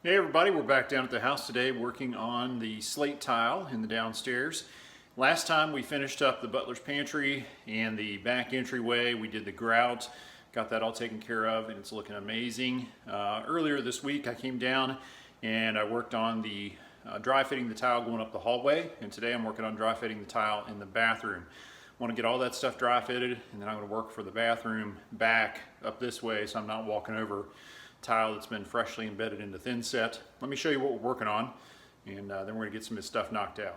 Hey everybody, we're back down at the house today working on the slate tile in the downstairs. Last time we finished up the butler's pantry and the back entryway. We did the grout, got that all taken care of, and it's looking amazing. Earlier this week I came down and I worked on the dry fitting the tile going up the hallway, and today I'm working on dry fitting the tile in the bathroom. I want to get all that stuff dry fitted, and then I'm going to work for the bathroom back up this way so I'm not walking over tile that's been freshly embedded into thin set. Let me show you what we're working on, and then we're going to get some of this stuff knocked out.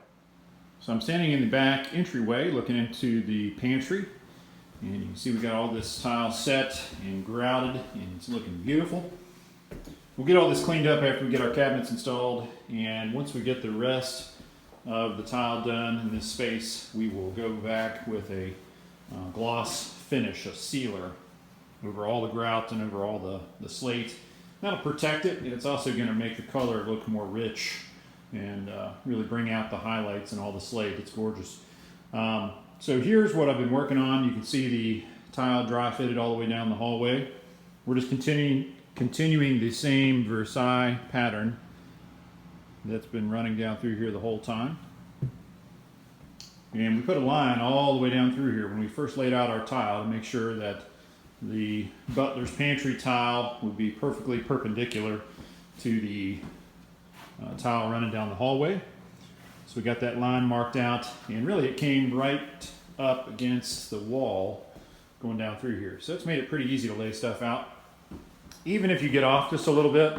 So I'm standing in the back entryway looking into the pantry, and you can see we got all this tile set and grouted, and it's looking beautiful. We'll get all this cleaned up after we get our cabinets installed, and once we get the rest of the tile done in this space, we will go back with a gloss finish, a sealer, over all the grout and over all the slate. That'll protect it, and it's also going to make the color look more rich and really bring out the highlights in all the slate. It's gorgeous. So here's what I've been working on. You can see the tile dry fitted all the way down the hallway. We're just continuing the same Versailles pattern that's been running down through here the whole time. And we put a line all the way down through here when we first laid out our tile to make sure that the butler's pantry tile would be perfectly perpendicular to the tile running down the hallway. So we got that line marked out, and really it came right up against the wall going down through here. So it's made it pretty easy to lay stuff out. Even if you get off just a little bit,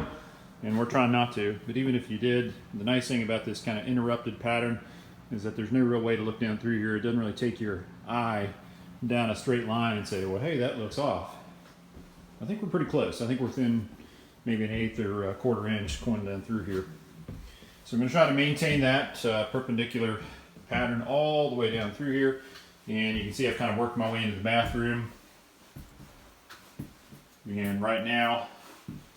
and we're trying not to, but even if you did, the nice thing about this kind of interrupted pattern is that there's no real way to look down through here. It doesn't really take your eye down a straight line and say, well, hey, that looks off. I think we're pretty close. I think we're within maybe an eighth or a quarter inch going down through here. So I'm going to try to maintain that perpendicular pattern all the way down through here. And you can see I've kind of worked my way into the bathroom. And right now,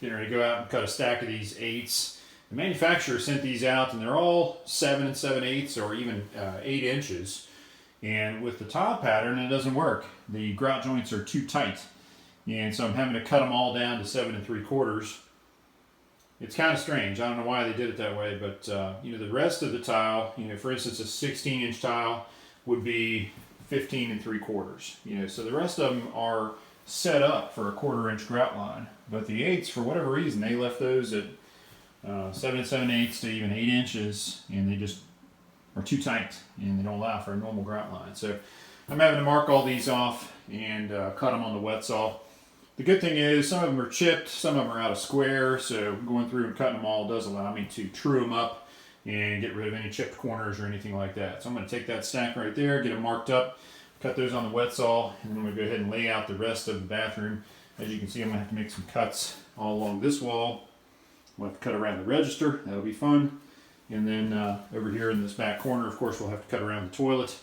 getting ready to go out and cut a stack of these 8s. The manufacturer sent these out, and they're all 7 7/8 or even 8 inches. And with the tile pattern, it doesn't work. The grout joints are too tight. And so I'm having to cut them all down to 7 3/4. It's kind of strange. I don't know why they did it that way, but the rest of the tile, for instance, a 16-inch tile would be 15 3/4. So the rest of them are set up for a 1/4 inch grout line. But the 8s, for whatever reason, they left those at 7 7/8 to even 8 inches, and they just are too tight, and they don't allow for a normal grout line. So I'm having to mark all these off and cut them on the wet saw. The good thing is some of them are chipped, some of them are out of square, so going through and cutting them all does allow me to true them up and get rid of any chipped corners or anything like that. So I'm going to take that stack right there, get them marked up, cut those on the wet saw, and then I'm going to go ahead and lay out the rest of the bathroom. As you can see, I'm going to have to make some cuts all along this wall. We'll have to cut around the register. That'll be fun. And then over here in this back corner, of course, we'll have to cut around the toilet.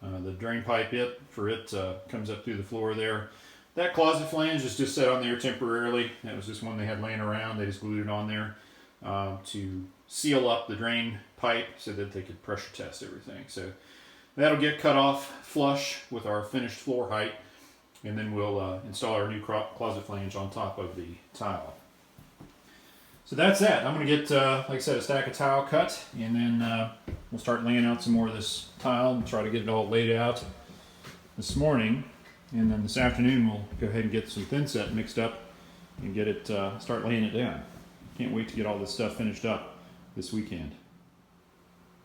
The drain pipe comes up through the floor there. That closet flange is just set on there temporarily. That was just one they had laying around. They just glued it on there to seal up the drain pipe so that they could pressure test everything. So that'll get cut off flush with our finished floor height, and then we'll install our new closet flange on top of the tile. So that's that. I'm going to get, like I said, a stack of tile cut, and then we'll start laying out some more of this tile and try to get it all laid out this morning. And then this afternoon we'll go ahead and get some thin set mixed up and get it, start laying it down. Can't wait to get all this stuff finished up this weekend.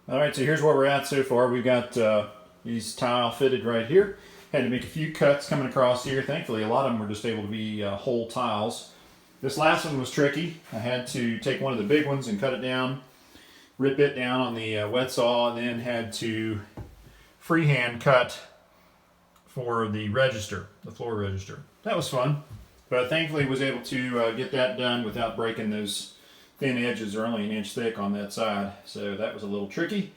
All right, so here's where we're at so far. We've got these tile fitted right here. Had to make a few cuts coming across here. Thankfully, a lot of them were just able to be whole tiles. This last one was tricky. I had to take one of the big ones and cut it down, rip it down on the wet saw, and then had to freehand cut for the register, the floor register. That was fun, but thankfully was able to get that done without breaking those thin edges. Are only an inch thick on that side, so that was a little tricky.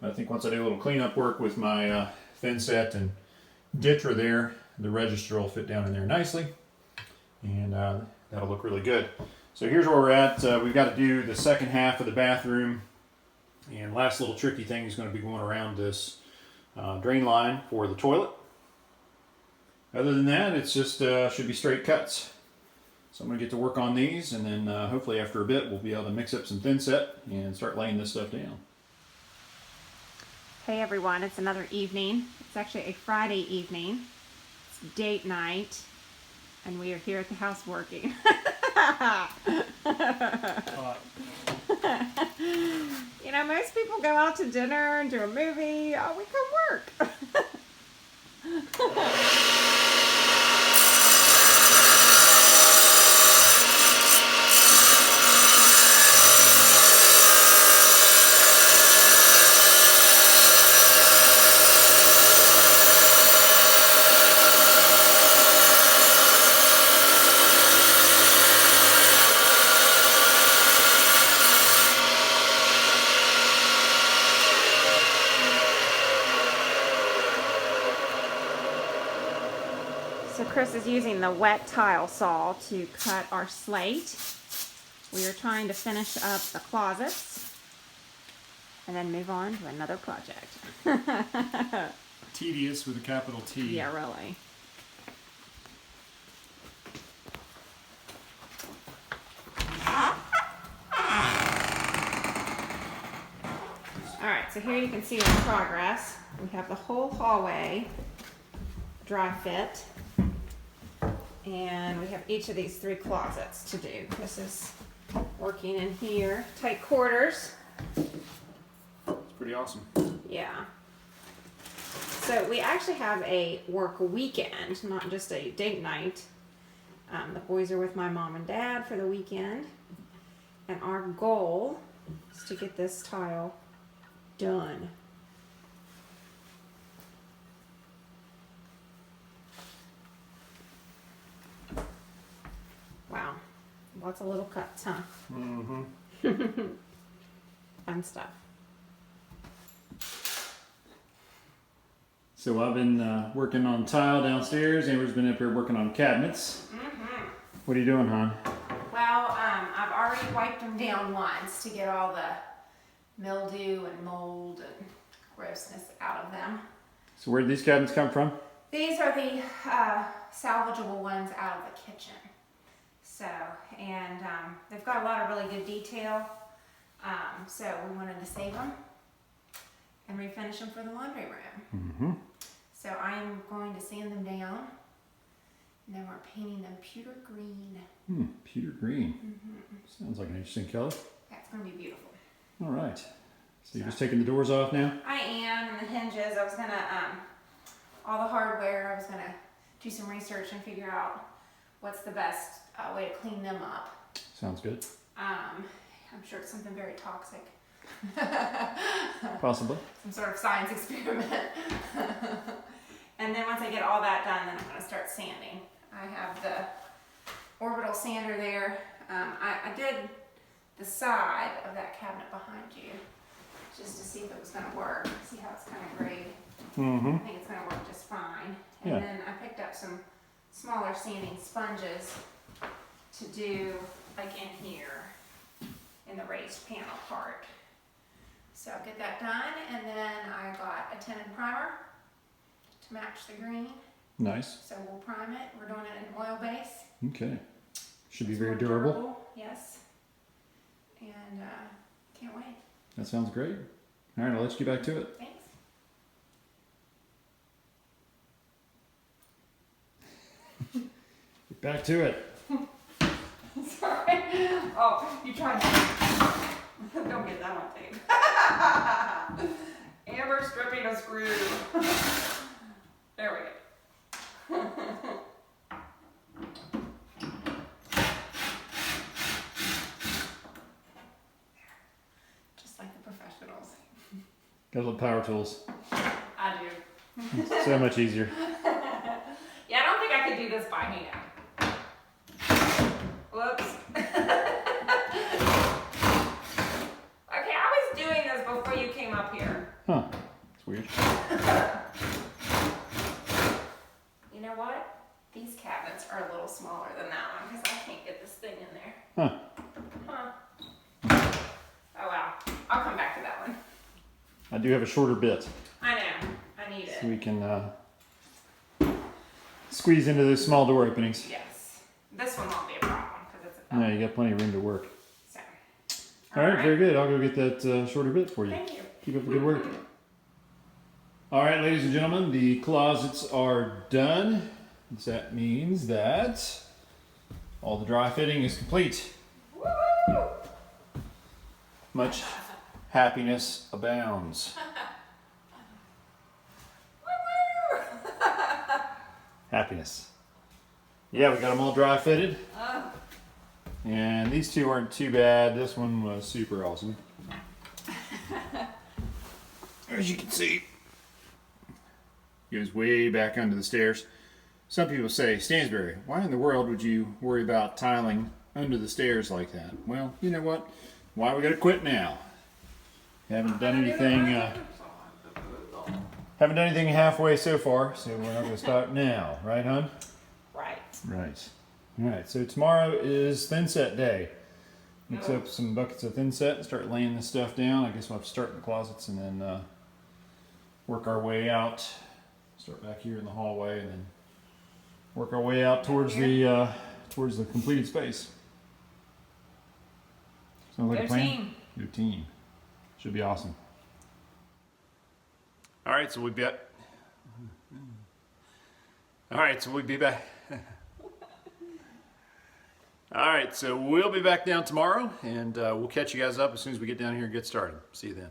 But I think once I do a little cleanup work with my thin set and ditcher there, the register will fit down in there nicely, and that'll look really good. So here's where we're at. We've got to do the second half of the bathroom, and last little tricky thing is going to be going around this drain line for the toilet. Other than that, it's just should be straight cuts. So I'm going to get to work on these, and then hopefully after a bit we'll be able to mix up some thin set and start laying this stuff down. Hey everyone, it's another evening. It's actually a Friday evening. It's date night, and we are here at the house working. You know, most people go out to dinner and do a movie. Oh, we come work. So Chris is using the wet tile saw to cut our slate. We are trying to finish up the closets and then move on to another project. Tedious with a capital T. Yeah, really. Alright, so here you can see our progress. We have the whole hallway dry fit. And we have each of these 3 closets to do. Chris is working in here. Tight quarters. It's pretty awesome. Yeah. So we actually have a work weekend, not just a date night. The boys are with my mom and dad for the weekend. And our goal is to get this tile done. Wow, lots of little cuts, huh? Mm-hmm. Fun stuff. So I've been working on tile downstairs. Amber's been up here working on cabinets. Mm-hmm. What are you doing, hon? Well, I've already wiped them down once to get all the mildew and mold and grossness out of them. So where did these cabinets come from? These are the salvageable ones out of the kitchen. So, and they've got a lot of really good detail. So we wanted to save them and refinish them for the laundry room. Mm-hmm. So I'm going to sand them down, and then we're painting them pewter green. Pewter green. Mm-hmm. Sounds like an interesting color. That's going to be beautiful. All right. So you're just taking the doors off now? I am, and the hinges. I was going to, all the hardware, I was going to do some research and figure out what's the best way to clean them up. Sounds good. I'm sure it's something very toxic. Possibly. Some sort of science experiment. And then once I get all that done, then I'm going to start sanding. I have the orbital sander there. I did the side of that cabinet behind you just to see if it was going to work. See how it's kind of grayed. Mm-hmm. I think it's going to work just fine. And Yeah. then I picked up some smaller sanding sponges to do like in here in the raised panel part. So I'll get that done, and then I got a tinted primer to match the green. Nice. So we'll prime it. We're doing it in oil base. Okay. Should be It's very more durable. Yes. And can't wait. That sounds great. All right, I'll let you get back to it. Thanks. Get back to it. Sorry. Oh, you tried to. Don't get that on tape. Amber stripping a screw. There we go. Just like the professionals. Got little power tools. I do. So much easier. Yeah, I don't think I could do this by hand. Whoops. Okay, I was doing this before you came up here. Huh. It's weird. You know what? These cabinets are a little smaller than that one because I can't get this thing in there. Huh. Oh wow. I'll come back to that one. I do have a shorter bit. I know. I need it. So we can squeeze into those small door openings. Yes. This one won't be a problem. you got plenty of room to work. So, All right, very good. I'll go get that shorter bit for you. Thank you. Keep up the good work. All right, ladies and gentlemen, the closets are done. That means that all the dry fitting is complete. Woo! Much happiness abounds. Happiness. Yeah, we got them all dry fitted. And these two aren't too bad. This one was super awesome. As you can see, goes way back under the stairs. Some people say, Stansbury, why in the world would you worry about tiling under the stairs like that? Well, you know what? Why we gotta quit now? Haven't done anything. Haven't done anything halfway so far, so we're not gonna start now, right, hon? Right. Right. All right. So tomorrow is thin set day. Mix up some buckets of thin set and start laying this stuff down. I guess we'll have to start in the closets and then work our way out. Start back here in the hallway and then work our way out towards the completed space. Sounds like a plan. Good team. Should be awesome. All right, so we'll be back. All right, so we'll be back. All right, so we'll be back down tomorrow, and we'll catch you guys up as soon as we get down here and get started. See you then.